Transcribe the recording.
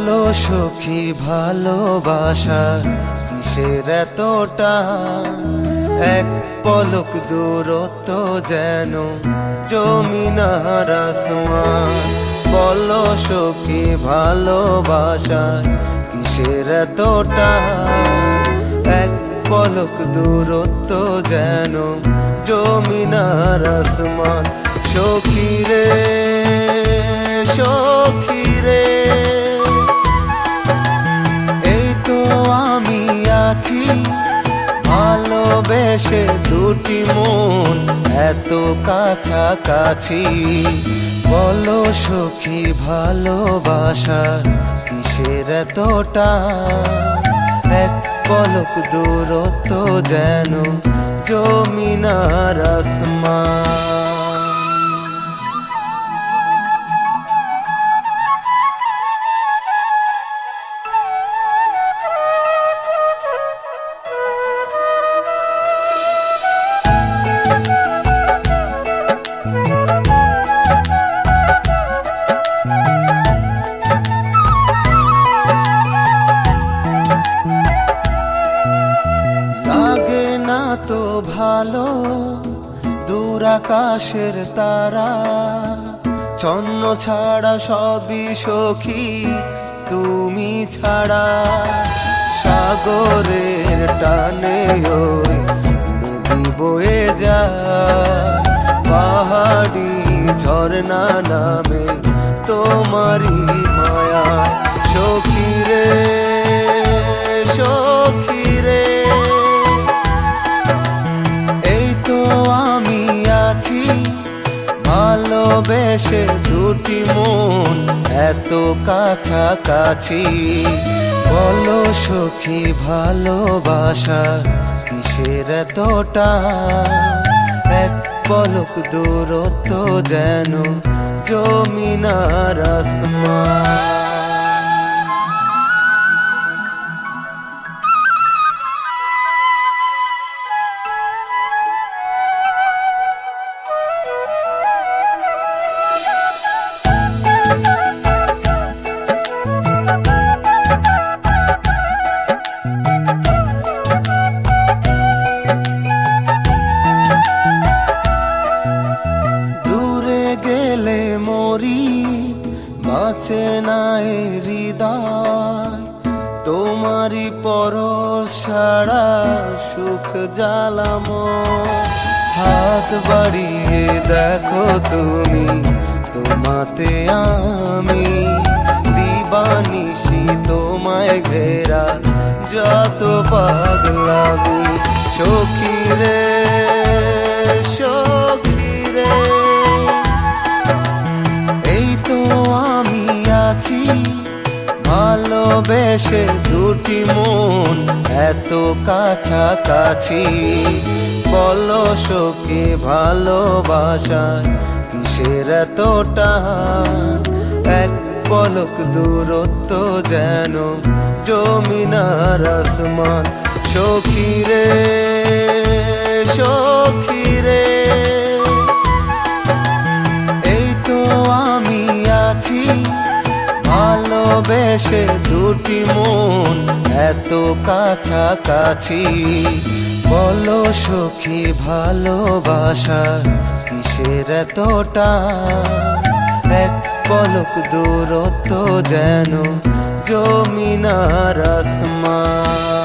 বলো সখী ভালোবাসা কিসের এতটা, এক পলক দূরত্ব যেন জমিন আর আসমান। বলো সখী ভালোবাসা কিসের এতটা, এক পলক দূরত্ব যেন জমিন আর আসমান। সখী রে সখী রে, এই তো আমি আছি ভালোবেসে দুটি মন এত কাছাকাছি। বলো সখী ভালোবাসা কিসের এতটা, এক পলক দূরত্ব যেন জমিন আর আসমান। লাগে না তো ভালো দূর আকাশের তারা, ছন্ন ছাড়া সবই সখী তুমি ছাড়া। সাগরের টানে ওই নদী বয়ে যায়, পাহাড়ি ঝরনা নামে তোমারই মায়া। সখী রে সখী রে, এই তো আমি আছি ভালোবেসে দুটি মন এত কাছাকাছি। বলো সখী ভালোবাসা কিসের এতটা, এক পলক দূরত্ব যেন জমিন আর আসমান। বাঁচে না এ হৃদয় তোমারই পরশ ছাড়া, সুখ জ্বালাম। হাত বাড়িয়ে দেখো তুমি, তোমাতে আমি দিবানিশি তোমায় ঘেরা যত পাগলামি। সখী রে সখী রে, এই তো আমি আছি ভালোবেসে দুটি মন এত কাছাকাছি। বলো সখী ভালোবাসা কিসের এতটা, এক পলক দূরত্ব যেন জমিন আর আসমান। সখী রে সখী রে, এই তো আমি আছি ভালোবেসে দুটি মন এত কাছাকাছি। বলো সখী ভালোবাসা কিসের এতটা, এক পলক দূরত্ব যেন জমিন আর আসমান।